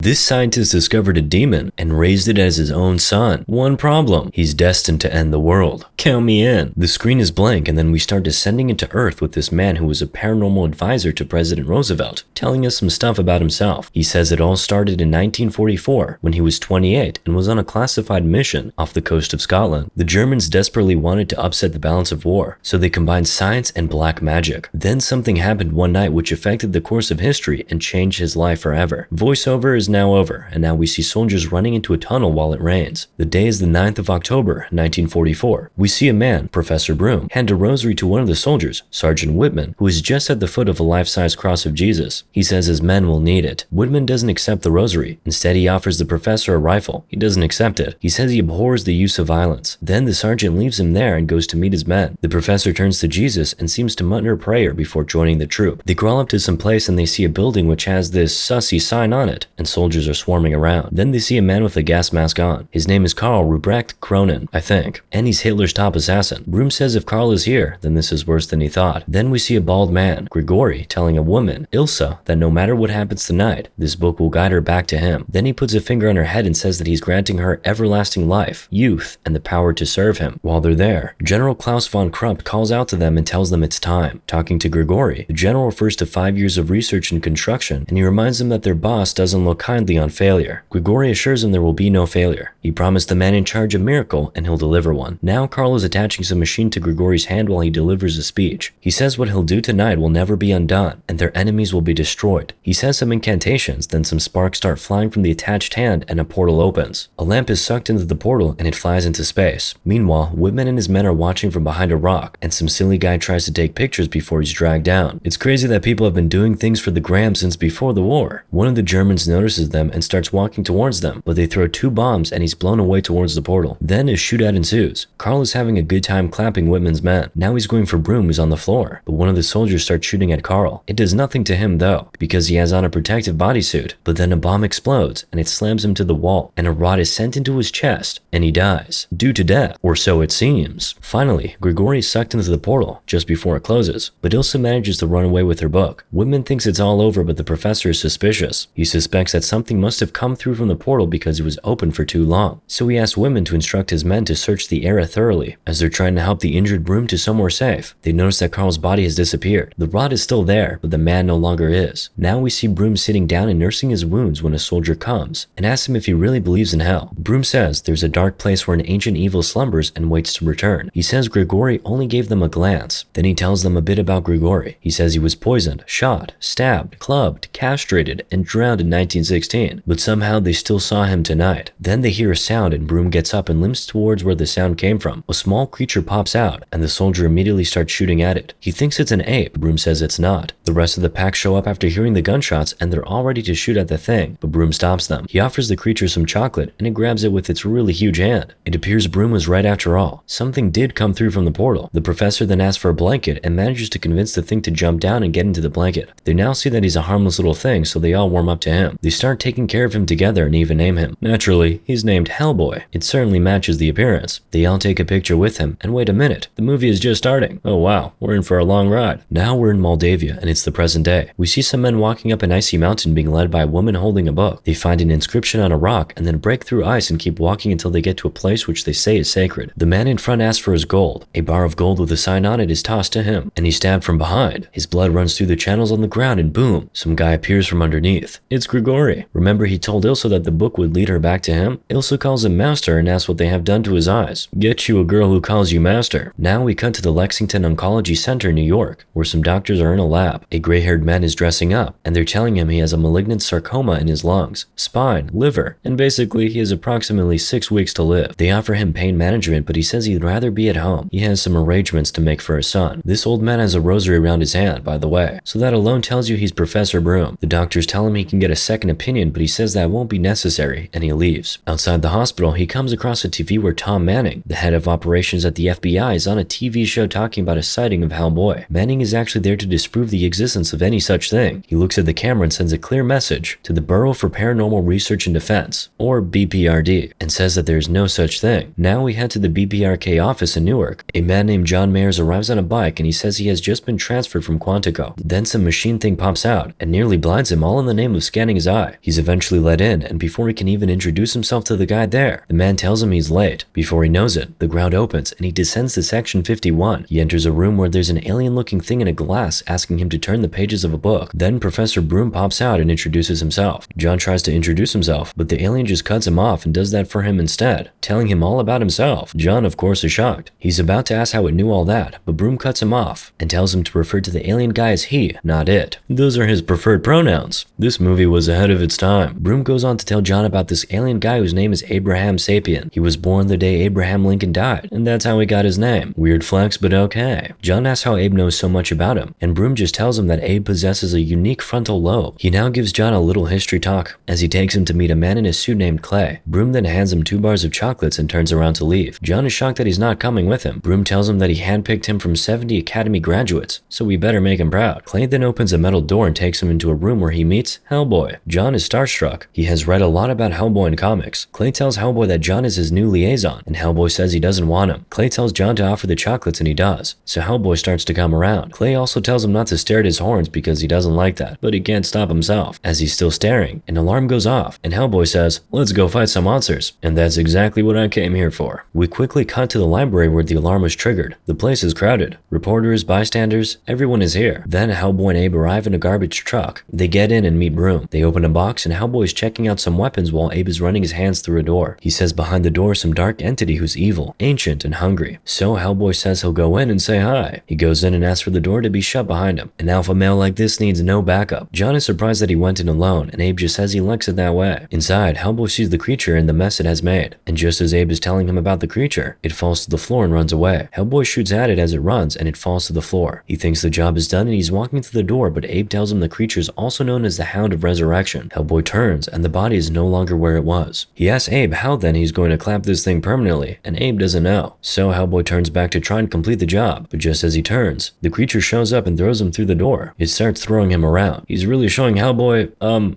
This scientist discovered a demon and raised it as his own son. One problem, he's destined to end the world. Count me in. The screen is blank and then we start descending into Earth with this man who was a paranormal advisor to President Roosevelt, telling us some stuff about himself. He says it all started in 1944 when he was 28 and was on a classified mission off the coast of Scotland. The Germans desperately wanted to upset the balance of war, so they combined science and black magic. Then something happened one night which affected the course of history and changed his life forever. Voiceover is now over, and now we see soldiers running into a tunnel while it rains. The day is the 9th of October, 1944. We see a man, Professor Broom, hand a rosary to one of the soldiers, Sergeant Whitman, who is just at the foot of a life-size cross of Jesus. He says his men will need it. Whitman doesn't accept the rosary. Instead, he offers the professor a rifle. He doesn't accept it. He says he abhors the use of violence. Then the sergeant leaves him there and goes to meet his men. The professor turns to Jesus and seems to mutter a prayer before joining the troop. They crawl up to some place and they see a building which has this sussy sign on it, and soldiers are swarming around. Then they see a man with a gas mask on. His name is Karl Ruprecht Cronin, I think, and he's Hitler's top assassin. Broom says if Karl is here, then this is worse than he thought. Then we see a bald man, Grigori, telling a woman, Ilsa, that no matter what happens tonight, this book will guide her back to him. Then he puts a finger on her head and says that he's granting her everlasting life, youth, and the power to serve him. While they're there, General Klaus von Krupp calls out to them and tells them it's time. Talking to Grigori, the general refers to 5 years of research and construction, and he reminds them that their boss doesn't look kindly on failure. Grigori assures him there will be no failure. He promised the man in charge a miracle and he'll deliver one. Now Karl is attaching some machine to Grigori's hand while he delivers a speech. He says what he'll do tonight will never be undone and their enemies will be destroyed. He says some incantations, then some sparks start flying from the attached hand and a portal opens. A lamp is sucked into the portal and it flies into space. Meanwhile, Whitman and his men are watching from behind a rock and some silly guy tries to take pictures before he's dragged down. It's crazy that people have been doing things for the gram since before the war. One of the Germans notices them and starts walking towards them, but they throw 2 bombs and he's blown away towards the portal. Then a shootout ensues. Karl is having a good time clapping Whitman's men. Now he's going for Broom, who's on the floor, but one of the soldiers starts shooting at Karl. It does nothing to him though, because he has on a protective bodysuit, but then a bomb explodes and it slams him to the wall and a rod is sent into his chest and he dies, due to death, or so it seems. Finally, Grigori is sucked into the portal just before it closes, but Ilsa manages to run away with her book. Whitman thinks it's all over, but the professor is suspicious. He suspects that something must have come through from the portal because it was open for too long. So he asks Whitman to instruct his men to search the area thoroughly. As they're trying to help the injured Broom to somewhere safe, they notice that Karl's body has disappeared. The rod is still there, but the man no longer is. Now we see Broom sitting down and nursing his wounds when a soldier comes and asks him if he really believes in hell. Broom says there's a dark place where an ancient evil slumbers and waits to return. He says Grigori only gave them a glance. Then he tells them a bit about Grigori. He says he was poisoned, shot, stabbed, clubbed, castrated, and drowned in 1916, but somehow they still saw him tonight. Then they hear a sound and Broom gets up and limps towards where the sound came from. A small creature pops out and the soldier immediately starts shooting at it. He thinks it's an ape. Broom says it's not. The rest of the pack show up after hearing the gunshots and they're all ready to shoot at the thing, but Broom stops them. He offers the creature some chocolate and it grabs it with its really huge hand. It appears Broom was right after all. Something did come through from the portal. The professor then asks for a blanket and manages to convince the thing to jump down and get into the blanket. They now see that he's a harmless little thing, so they all warm up to him. They start taking care of him together and even name him. Naturally, he's named Hellboy. It certainly matches the appearance. They all take a picture with him, and wait a minute, the movie is just starting. Oh wow, we're in for a long ride. Now we're in Moldavia, and it's the present day. We see some men walking up an icy mountain being led by a woman holding a book. They find an inscription on a rock and then break through ice and keep walking until they get to a place which they say is sacred. The man in front asks for his gold. A bar of gold with a sign on it is tossed to him, and he's stabbed from behind. His blood runs through the channels on the ground and boom, some guy appears from underneath. It's Grigori. Remember he told Ilsa that the book would lead her back to him? Ilsa calls him master and asks what they have done to his eyes. Get you a girl who calls you master. Now we cut to the Lexington Oncology Center in New York, where some doctors are in a lab. A gray-haired man is dressing up, and they're telling him he has a malignant sarcoma in his lungs, spine, liver, and basically he has approximately 6 weeks to live. They offer him pain management, but he says he'd rather be at home. He has some arrangements to make for his son. This old man has a rosary around his hand, by the way, so that alone tells you he's Professor Broom. The doctors tell him he can get a second opinion, but he says that won't be necessary, and he leaves. Outside the hospital, he comes across a TV where Tom Manning, the head of operations at the FBI, is on a TV show talking about a sighting of Hellboy. Manning is actually there to disprove the existence of any such thing. He looks at the camera and sends a clear message to the Bureau for Paranormal Research and Defense, or BPRD, and says that there's no such thing. Now we head to the BPRK office in Newark. A man named John Mayers arrives on a bike and he says he has just been transferred from Quantico. Then some machine thing pops out and nearly blinds him, all in the name of scanning his eye. guy. He's eventually let in, and before he can even introduce himself to the guy there, the man tells him he's late. Before he knows it, the ground opens and he descends to section 51. He enters a room where there's an alien-looking thing in a glass asking him to turn the pages of a book. Then Professor Broom pops out and introduces himself. John tries to introduce himself, but the alien just cuts him off and does that for him instead, telling him all about himself. John, of course, is shocked. He's about to ask how it knew all that, but Broom cuts him off and tells him to refer to the alien guy as he, not it. Those are his preferred pronouns. This movie was ahead of its time. Broom goes on to tell John about this alien guy whose name is Abraham Sapien. He was born the day Abraham Lincoln died, and that's how he got his name. Weird flex, but okay. John asks how Abe knows so much about him, and Broom just tells him that Abe possesses a unique frontal lobe. He now gives John a little history talk as he takes him to meet a man in a suit named Clay. Broom then hands him 2 bars of chocolates and turns around to leave. John is shocked that he's not coming with him. Broom tells him that he handpicked him from 70 Academy graduates, so we better make him proud. Clay then opens a metal door and takes him into a room where he meets Hellboy. John is starstruck. He has read a lot about Hellboy in comics. Clay tells Hellboy that John is his new liaison, and Hellboy says he doesn't want him. Clay tells John to offer the chocolates and he does, so Hellboy starts to come around. Clay also tells him not to stare at his horns because he doesn't like that, but he can't stop himself. As he's still staring, an alarm goes off, and Hellboy says, "Let's go fight some monsters." And that's exactly what I came here for. We quickly cut to the library where the alarm was triggered. The place is crowded. Reporters, bystanders, everyone is here. Then Hellboy and Abe arrive in a garbage truck. They get in and meet Broom. They open a box and Hellboy is checking out some weapons while Abe is running his hands through a door. He says behind the door some dark entity who's evil, ancient, and hungry. So Hellboy says he'll go in and say hi. He goes in and asks for the door to be shut behind him. An alpha male like this needs no backup. John is surprised that he went in alone, and Abe just says he likes it that way. Inside, Hellboy sees the creature and the mess it has made. And just as Abe is telling him about the creature, it falls to the floor and runs away. Hellboy shoots at it as it runs, and it falls to the floor. He thinks the job is done and he's walking through the door, but Abe tells him the creature is also known as the Hound of Resurrection. Hellboy turns, and the body is no longer where it was. He asks Abe how then he's going to clamp this thing permanently, and Abe doesn't know. So Hellboy turns back to try and complete the job, but just as he turns, the creature shows up and throws him through the door. It starts throwing him around. He's really showing Hellboy,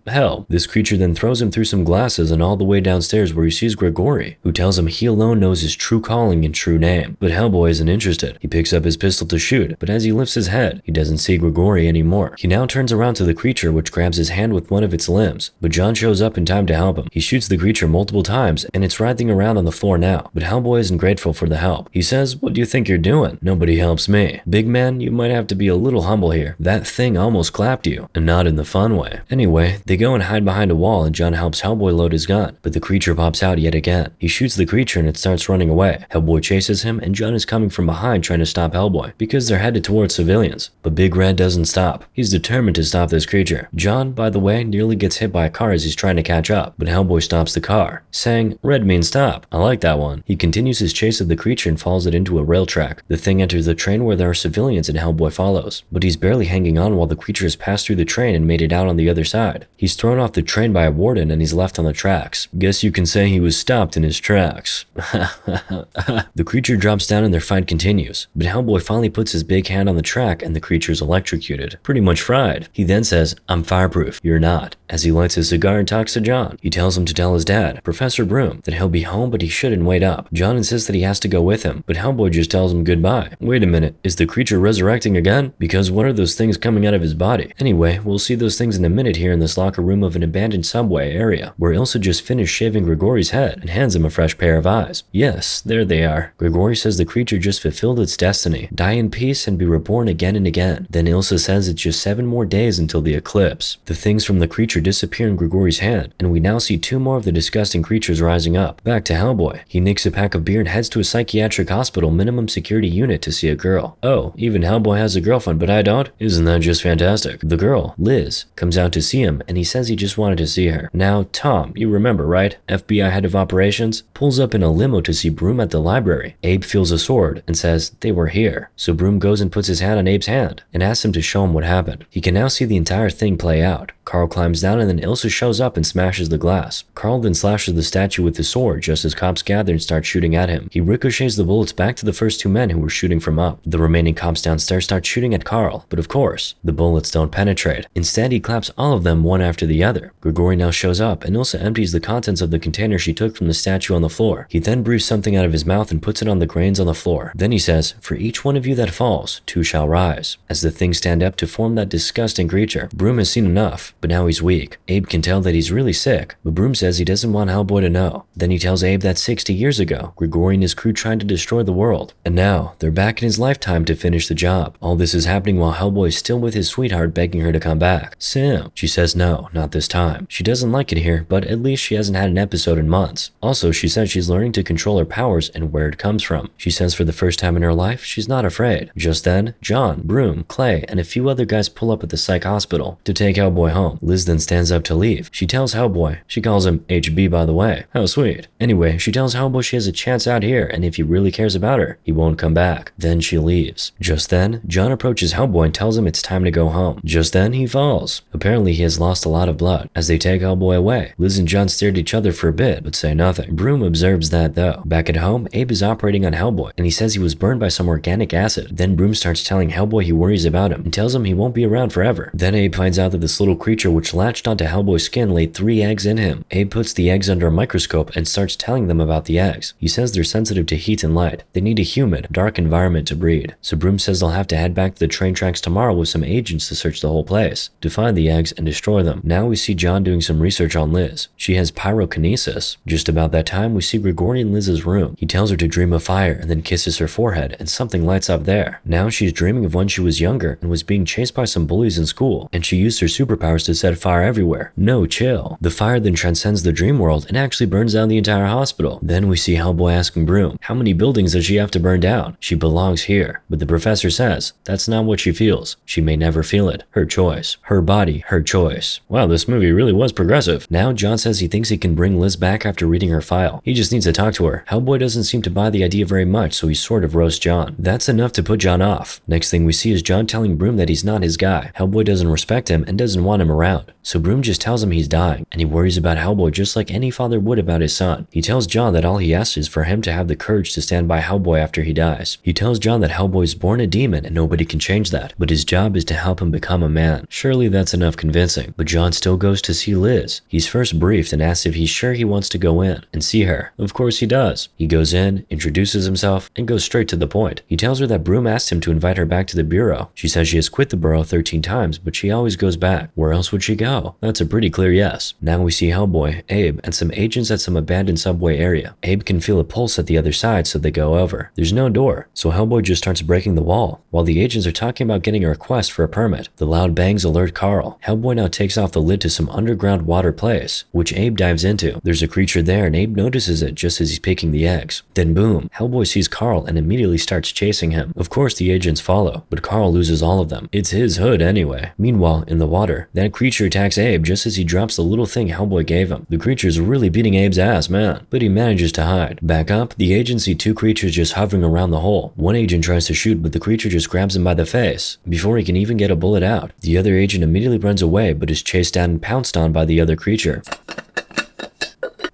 hell. This creature then throws him through some glasses and all the way downstairs where he sees Grigori, who tells him he alone knows his true calling and true name. But Hellboy isn't interested. He picks up his pistol to shoot, but as he lifts his head, he doesn't see Grigori anymore. He now turns around to the creature, which grabs his hand with one of its limbs, but John shows up in time to help him. He shoots the creature multiple times, and it's writhing around on the floor now, but Hellboy isn't grateful for the help. He says, "What do you think you're doing? Nobody helps me. Big man, you might have to be a little humble here. That thing almost clapped you, and not in the fun way." Anyway, they go and hide behind a wall, and John helps Hellboy load his gun, but the creature pops out yet again. He shoots the creature and it starts running away. Hellboy chases him, and John is coming from behind trying to stop Hellboy, because they're headed towards civilians. But Big Red doesn't stop. He's determined to stop this creature. John, by the way, nearly gets hit by a car as he's trying to catch up, but Hellboy stops the car, saying, "Red means stop." I like that one. He continues his chase of the creature and falls it into a rail track. The thing enters the train where there are civilians and Hellboy follows, but he's barely hanging on while the creature has passed through the train and made it out on the other side. He's thrown off the train by a warden and he's left on the tracks. Guess you can say he was stopped in his tracks. The creature drops down and their fight continues, but Hellboy finally puts his big hand on the track and the creature's electrocuted, pretty much fried. He then says, "I'm fireproof, you're not," as he lights his cigar and talks to John. He tells him to tell his dad, Professor Broom, that he'll be home but he shouldn't wait up. John insists that he has to go with him, but Hellboy just tells him goodbye. Wait a minute, is the creature resurrecting again? Because what are those things coming out of his body? Anyway, we'll see those things in a minute here in this locker room of an abandoned subway area, where Ilsa just finished shaving Grigori's head and hands him a fresh pair of eyes. Yes, there they are. Grigori says the creature just fulfilled its destiny, die in peace and be reborn again and again. Then Ilsa says it's just 7 more days until the eclipse. The things from the creature disappear in Grigori's hand, and we now see 2 more of the disgusting creatures rising up. Back to Hellboy. He nicks a pack of beer and heads to a psychiatric hospital minimum security unit to see a girl. Oh, even Hellboy has a girlfriend, but I don't? Isn't that just fantastic? The girl, Liz, comes out to see him, and he says he just wanted to see her. Now, Tom, you remember, right? FBI head of operations, pulls up in a limo to see Broom at the library. Abe feels a sword and says they were here. So Broom goes and puts his hand on Abe's hand and asks him to show him what happened. He can now see the entire thing play out. Carl climbs down and then Ilsa shows up and smashes the glass. Carl then slashes the statue with his sword just as cops gather and start shooting at him. He ricochets the bullets back to the first 2 men who were shooting from up. The remaining cops downstairs start shooting at Carl, but of course, the bullets don't penetrate. Instead, he claps all of them one after the other. Grigori now shows up and Ilsa empties the contents of the container she took from the statue on the floor. He then breathes something out of his mouth and puts it on the grains on the floor. Then he says, "For each one of you that falls, 2 shall rise." As the things stand up to form that disgusting creature, Broom has seen enough, but now he's weak. week. Abe can tell that he's really sick, but Broom says he doesn't want Hellboy to know. Then he tells Abe that 60 years ago, Grigori and his crew tried to destroy the world, and now they're back in his lifetime to finish the job. All this is happening while Hellboy is still with his sweetheart begging her to come back. Sam. She says no, not this time. She doesn't like it here, but at least she hasn't had an episode in months. Also, she says she's learning to control her powers and where it comes from. She says for the first time in her life, she's not afraid. Just then, John, Broom, Clay, and a few other guys pull up at the psych hospital to take Hellboy home. Liz then stands up to leave. She tells Hellboy, she calls him HB by the way. How sweet. Anyway, she tells Hellboy she has a chance out here, and if he really cares about her, he won't come back. Then she leaves. Just then, John approaches Hellboy and tells him it's time to go home. Just then, he falls. Apparently, he has lost a lot of blood. As they take Hellboy away, Liz and John stare at each other for a bit, but say nothing. Broom observes that though. Back at home, Abe is operating on Hellboy, and he says he was burned by some organic acid. Then Broom starts telling Hellboy he worries about him and tells him he won't be around forever. Then Abe finds out that this little creature which latched onto Hellboy's skin laid 3 eggs in him. Abe puts the eggs under a microscope and starts telling them about the eggs. He says they're sensitive to heat and light. They need a humid, dark environment to breed. So Broom says they'll have to head back to the train tracks tomorrow with some agents to search the whole place, to find the eggs and destroy them. Now we see John doing some research on Liz. She has pyrokinesis. Just about that time, we see Grigori in Liz's room. He tells her to dream of fire and then kisses her forehead, and something lights up there. Now she's dreaming of when she was younger and was being chased by some bullies in school, and she used her superpowers to set fire everywhere. No chill. The fire then transcends the dream world and actually burns down the entire hospital. Then we see Hellboy asking Broom, how many buildings does she have to burn down? She belongs here. But the professor says, that's not what she feels. She may never feel it. Her choice. Her body, her choice. Wow, this movie really was progressive. Now John says he thinks he can bring Liz back after reading her file. He just needs to talk to her. Hellboy doesn't seem to buy the idea very much, so he sort of roasts John. That's enough to put John off. Next thing we see is John telling Broom that he's not his guy. Hellboy doesn't respect him and doesn't want him around. So Broom just tells him he's dying, and he worries about Hellboy just like any father would about his son. He tells John that all he asks is for him to have the courage to stand by Hellboy after he dies. He tells John that Hellboy's born a demon and nobody can change that, but his job is to help him become a man. Surely that's enough convincing, but John still goes to see Liz. He's first briefed and asks if he's sure he wants to go in and see her. Of course he does. He goes in, introduces himself, and goes straight to the point. He tells her that Broom asked him to invite her back to the bureau. She says she has quit the bureau 13 times, but she always goes back. Where else would she go? That's a pretty clear yes. Now we see Hellboy, Abe, and some agents at some abandoned subway area. Abe can feel a pulse at the other side, so they go over. There's no door, so Hellboy just starts breaking the wall. While the agents are talking about getting a request for a permit, the loud bangs alert Carl. Hellboy now takes off the lid to some underground water place, which Abe dives into. There's a creature there and Abe notices it just as he's picking the eggs. Then boom, Hellboy sees Carl and immediately starts chasing him. Of course the agents follow, but Carl loses all of them. It's his hood anyway. Meanwhile, in the water, that creature attacks Abe just as he drops the little thing Hellboy gave him. The creature's really beating Abe's ass, man, but he manages to hide. Back up, the agents see 2 creatures just hovering around the hole. One agent tries to shoot, but the creature just grabs him by the face before he can even get a bullet out. The other agent immediately runs away, but is chased down and pounced on by the other creature.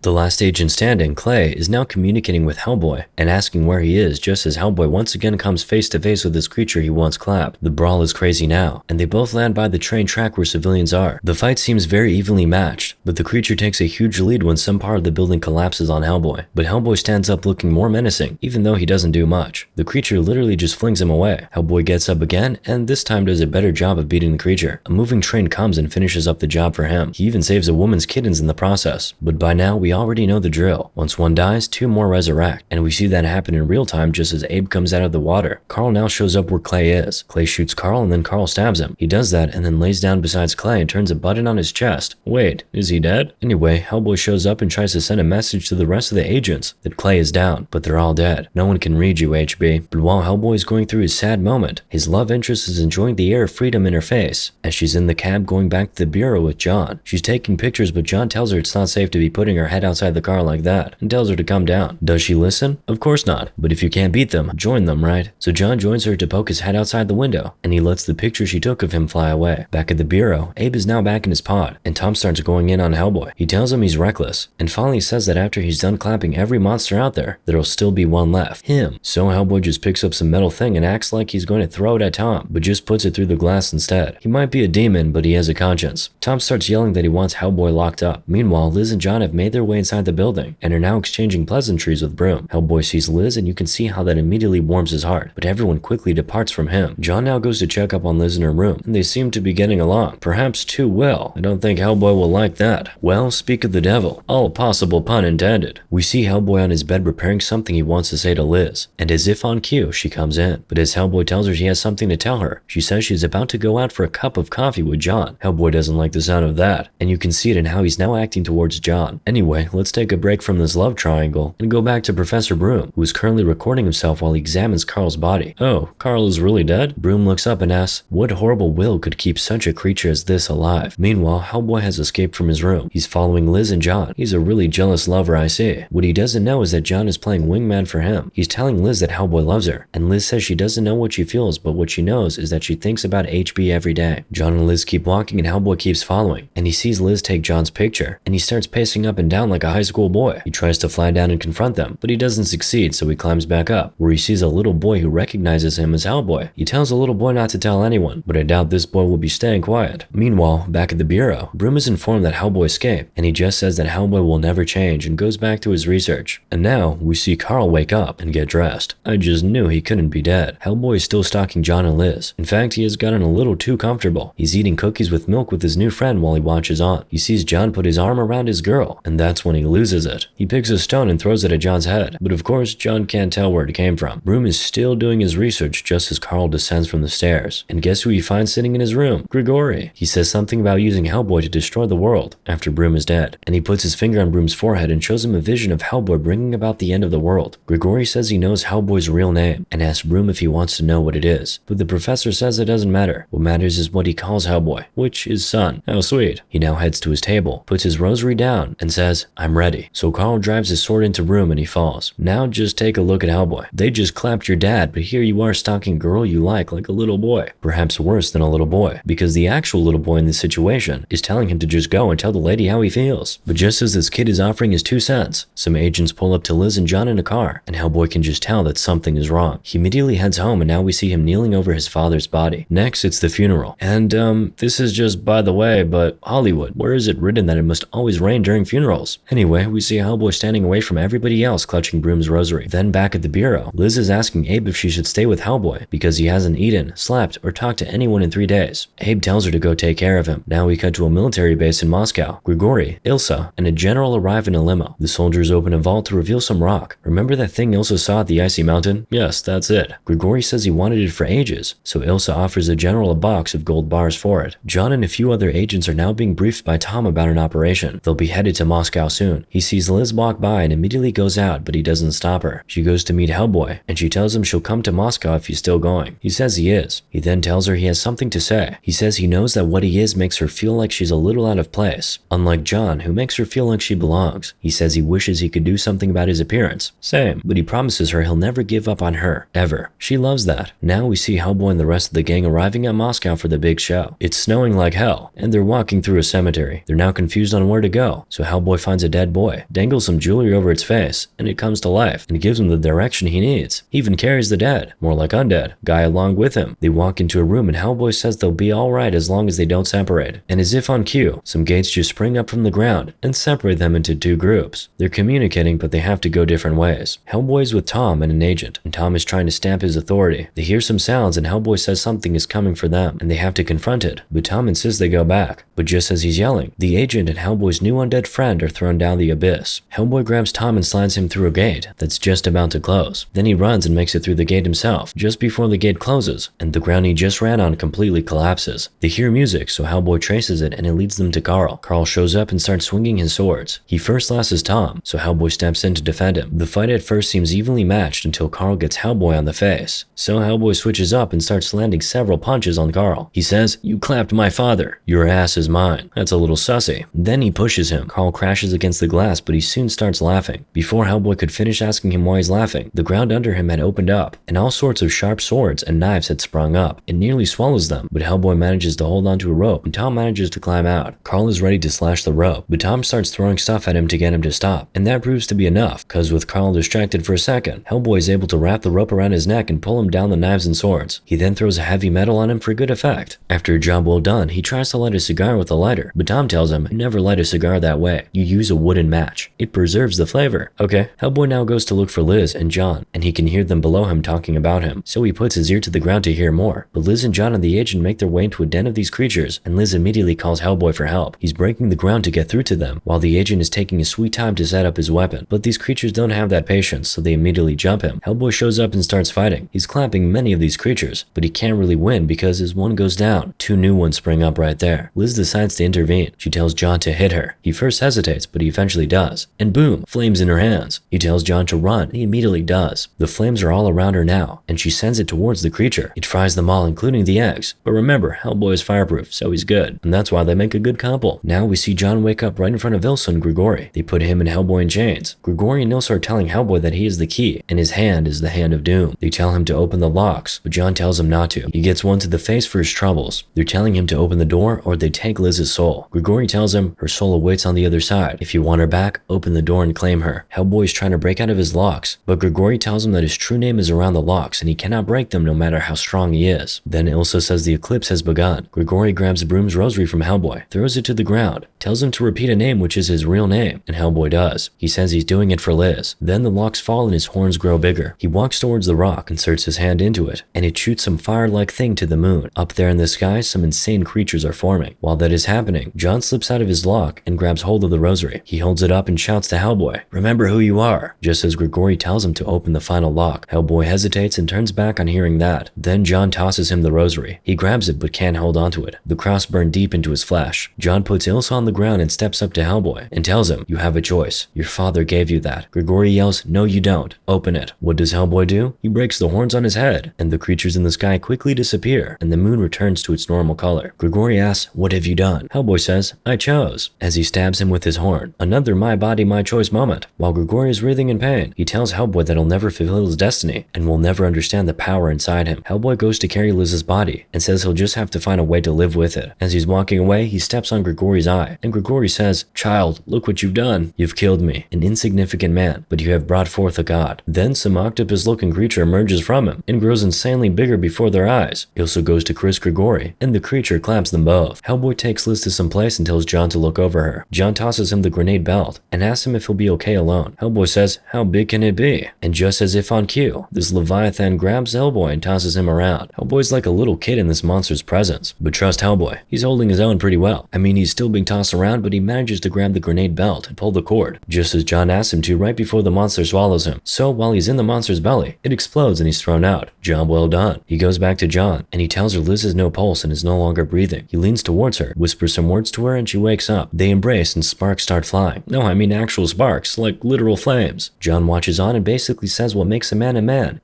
The last agent standing, Clay, is now communicating with Hellboy and asking where he is just as Hellboy once again comes face to face with this creature he once clapped. The brawl is crazy now, and they both land by the train track where civilians are. The fight seems very evenly matched, but the creature takes a huge lead when some part of the building collapses on Hellboy. But Hellboy stands up looking more menacing, even though he doesn't do much. The creature literally just flings him away. Hellboy gets up again, and this time does a better job of beating the creature. A moving train comes and finishes up the job for him. He even saves a woman's kittens in the process. But by now, we already know the drill. Once one dies, 2 more resurrect, and we see that happen in real time just as Abe comes out of the water. Carl now shows up where Clay is. Clay shoots Carl and then Carl stabs him. He does that and then lays down beside Clay and turns a button on his chest. Wait, is he dead? Anyway, Hellboy shows up and tries to send a message to the rest of the agents that Clay is down, but they're all dead. No one can read you, HB. But while Hellboy is going through his sad moment, his love interest is enjoying the air of freedom in her face as she's in the cab going back to the bureau with John. She's taking pictures, but John tells her it's not safe to be putting her head outside the car like that and tells her to come down. Does she listen? Of course not. But if you can't beat them, join them, right? So John joins her to poke his head outside the window, and he lets the picture she took of him fly away. Back at the bureau, Abe is now back in his pod, and Tom starts going in on Hellboy. He tells him he's reckless, and finally says that after he's done clapping every monster out there, there'll still be one left. Him. So Hellboy just picks up some metal thing and acts like he's going to throw it at Tom, but just puts it through the glass instead. He might be a demon, but he has a conscience. Tom starts yelling that he wants Hellboy locked up. Meanwhile, Liz and John have made their way away inside the building and are now exchanging pleasantries with Broom. Hellboy sees Liz and you can see how that immediately warms his heart, but everyone quickly departs from him. John now goes to check up on Liz in her room, and they seem to be getting along, perhaps too well. I don't think Hellboy will like that. Well, speak of the devil, all possible pun intended. We see Hellboy on his bed preparing something he wants to say to Liz, and as if on cue, she comes in. But as Hellboy tells her she has something to tell her, she says she's about to go out for a cup of coffee with John. Hellboy doesn't like the sound of that, and you can see it in how he's now acting towards John. Anyway, let's take a break from this love triangle and go back to Professor Broom, who is currently recording himself while he examines Carl's body. Oh, Carl is really dead? Broom looks up and asks, what horrible will could keep such a creature as this alive? Meanwhile, Hellboy has escaped from his room. He's following Liz and John. He's a really jealous lover, I see. What he doesn't know is that John is playing wingman for him. He's telling Liz that Hellboy loves her, and Liz says she doesn't know what she feels, but what she knows is that she thinks about HB every day. John and Liz keep walking and Hellboy keeps following, and he sees Liz take John's picture, and he starts pacing up and down like a high school boy. He tries to fly down and confront them, but he doesn't succeed, so he climbs back up, where he sees a little boy who recognizes him as Hellboy. He tells the little boy not to tell anyone, but I doubt this boy will be staying quiet. Meanwhile, back at the bureau, Broom is informed that Hellboy escaped, and he just says that Hellboy will never change and goes back to his research. And now, we see Carl wake up and get dressed. I just knew he couldn't be dead. Hellboy is still stalking John and Liz. In fact, he has gotten a little too comfortable. He's eating cookies with milk with his new friend while he watches on. He sees John put his arm around his girl, and that's when he loses it. He picks a stone and throws it at John's head, but of course, John can't tell where it came from. Broom is still doing his research just as Carl descends from the stairs. And guess who he finds sitting in his room? Grigori. He says something about using Hellboy to destroy the world after Broom is dead, and he puts his finger on Broom's forehead and shows him a vision of Hellboy bringing about the end of the world. Grigori says he knows Hellboy's real name and asks Broom if he wants to know what it is, but the professor says it doesn't matter. What matters is what he calls Hellboy, which is son. How sweet. He now heads to his table, puts his rosary down, and says, I'm ready. So Carl drives his sword into Broom and he falls. Now just take a look at Hellboy. They just clapped your dad, but here you are stalking a girl you like a little boy. Perhaps worse than a little boy, because the actual little boy in this situation is telling him to just go and tell the lady how he feels. But just as this kid is offering his 2 cents, some agents pull up to Liz and John in a car, and Hellboy can just tell that something is wrong. He immediately heads home, and now we see him kneeling over his father's body. Next, it's the funeral. And this is just by the way, but Hollywood, where is it written that it must always rain during funerals? Anyway, we see Hellboy standing away from everybody else clutching Broom's rosary. Then back at the bureau, Liz is asking Abe if she should stay with Hellboy because he hasn't eaten, slept, or talked to anyone in 3 days. Abe tells her to go take care of him. Now we cut to a military base in Moscow. Grigori, Ilsa, and a general arrive in a limo. The soldiers open a vault to reveal some rock. Remember that thing Ilsa saw at the icy mountain? Yes, that's it. Grigori says he wanted it for ages, so Ilsa offers the general a box of gold bars for it. John and a few other agents are now being briefed by Tom about an operation. They'll be headed to Moscow soon. He sees Liz walk by and immediately goes out, but he doesn't stop her. She goes to meet Hellboy, and she tells him she'll come to Moscow if he's still going. He says he is. He then tells her he has something to say. He says he knows that what he is makes her feel like she's a little out of place, unlike John, who makes her feel like she belongs. He says he wishes he could do something about his appearance. Same, but he promises her he'll never give up on her, ever. She loves that. Now we see Hellboy and the rest of the gang arriving at Moscow for the big show. It's snowing like hell, and they're walking through a cemetery. They're now confused on where to go, so Hellboy finds a dead boy, dangles some jewelry over its face, and it comes to life, and gives him the direction he needs. He even carries the dead, more like undead, guy along with him. They walk into a room and Hellboy says they'll be alright as long as they don't separate. And as if on cue, some gates just spring up from the ground and separate them into 2 groups. They're communicating, but they have to go different ways. Hellboy's with Tom and an agent, and Tom is trying to stamp his authority. They hear some sounds and Hellboy says something is coming for them, and they have to confront it, but Tom insists they go back. But just as he's yelling, the agent and Hellboy's new undead friend are thrown down the abyss. Hellboy grabs Tom and slides him through a gate that's just about to close. Then he runs and makes it through the gate himself, just before the gate closes, and the ground he just ran on completely collapses. They hear music, so Hellboy traces it and it leads them to Carl. Carl shows up and starts swinging his swords. He first lasses Tom, so Hellboy steps in to defend him. The fight at first seems evenly matched until Carl gets Hellboy on the face. So Hellboy switches up and starts landing several punches on Carl. He says, "You clapped my father. Your ass is mine." That's a little sussy. Then he pushes him. Carl crashes against the glass, but he soon starts laughing. Before Hellboy could finish asking him why he's laughing, the ground under him had opened up, and all sorts of sharp swords and knives had sprung up. It nearly swallows them, but Hellboy manages to hold onto a rope, and Tom manages to climb out. Carl is ready to slash the rope, but Tom starts throwing stuff at him to get him to stop, and that proves to be enough, cause with Carl distracted for a second, Hellboy is able to wrap the rope around his neck and pull him down the knives and swords. He then throws a heavy metal on him for good effect. After a job well done, he tries to light a cigar with a lighter, but Tom tells him, "Never light a cigar that way. You use a wooden match. It preserves the flavor. Okay. Hellboy now goes to look for Liz and John, and he can hear them below him talking about him, so he puts his ear to the ground to hear more. But Liz and John and the agent make their way into a den of these creatures, and Liz immediately calls Hellboy for help. He's breaking the ground to get through to them, while the agent is taking his sweet time to set up his weapon. But these creatures don't have that patience, so they immediately jump him. Hellboy shows up and starts fighting. He's clapping many of these creatures, but he can't really win because his one goes down. Two new ones spring up right there. Liz decides to intervene. She tells John to hit her. He first hesitates, but he eventually does. And boom, flames in her hands. He tells John to run. He immediately does. The flames are all around her now, and she sends it towards the creature. It fries them all, including the eggs. But remember, Hellboy is fireproof, so he's good. And that's why they make a good couple. Now we see John wake up right in front of Ilsa and Grigori. They put him and Hellboy in chains. Grigori and Ilsa are telling Hellboy that he is the key, and his hand is the hand of doom. They tell him to open the locks, but John tells him not to. He gets one to the face for his troubles. They're telling him to open the door or they take Liz's soul. Grigori tells him her soul awaits on the other side. If you want her back, open the door and claim her. Hellboy is trying to break out of his locks, but Grigori tells him that his true name is around the locks and he cannot break them no matter how strong he is. Then Ilsa says the eclipse has begun. Grigori grabs Broom's rosary from Hellboy, throws it to the ground, tells him to repeat a name which is his real name, and Hellboy does. He says he's doing it for Liz. Then the locks fall and his horns grow bigger. He walks towards the rock, inserts his hand into it, and it shoots some fire-like thing to the moon. Up there in the sky, some insane creatures are forming. While that is happening, John slips out of his lock and grabs hold of the rosary. He holds it up and shouts to Hellboy, "Remember who you are," just as Grigori tells him to open the final lock. Hellboy hesitates and turns back on hearing that. Then John tosses him the rosary. He grabs it but can't hold onto it. The cross burned deep into his flesh. John puts Ilsa on the ground and steps up to Hellboy and tells him, "You have a choice. Your father gave you that." Grigori yells, "No you don't. Open it." What does Hellboy do? He breaks the horns on his head, and the creatures in the sky quickly disappear, and the moon returns to its normal color. Grigori asks, "What have you done?" Hellboy says, "I chose," as he stabs him with his horn. Another my body, my choice moment. While Grigori is writhing in pain, he tells Hellboy that he'll never fulfill his destiny, and will never understand the power inside him. Hellboy goes to carry Liz's body, and says he'll just have to find a way to live with it. As he's walking away, he steps on Grigori's eye, and Grigori says, "Child, look what you've done. You've killed me, an insignificant man, but you have brought forth a god." Then some octopus-looking creature emerges from him, and grows insanely bigger before their eyes. Ilsa goes to Chris Grigori, and the creature claps them both. Hellboy takes Liz to some place and tells John to look over her. John tosses him the grenade belt, and asks him if he'll be okay alone. Hellboy says, "How big can it be?" And just as if on cue, this Leviathan grabs Hellboy and tosses him around. Hellboy's like a little kid in this monster's presence, but trust Hellboy, he's holding his own pretty well. I mean, he's still being tossed around, but he manages to grab the grenade belt and pull the cord, just as John asks him to right before the monster swallows him. So while he's in the monster's belly, it explodes and he's thrown out. Job well done. He goes back to John, and he tells her Liz has no pulse and is no longer breathing. He leans towards her, whispers some words to her, and she wakes up. They embrace and sparks start flying. No, I mean actual sparks, like literal flames. John watches on and basically says what makes a man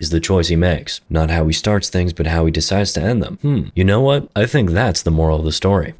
is the choice he makes. Not how he starts things, but how he decides to end them. You know what? I think that's the moral of the story.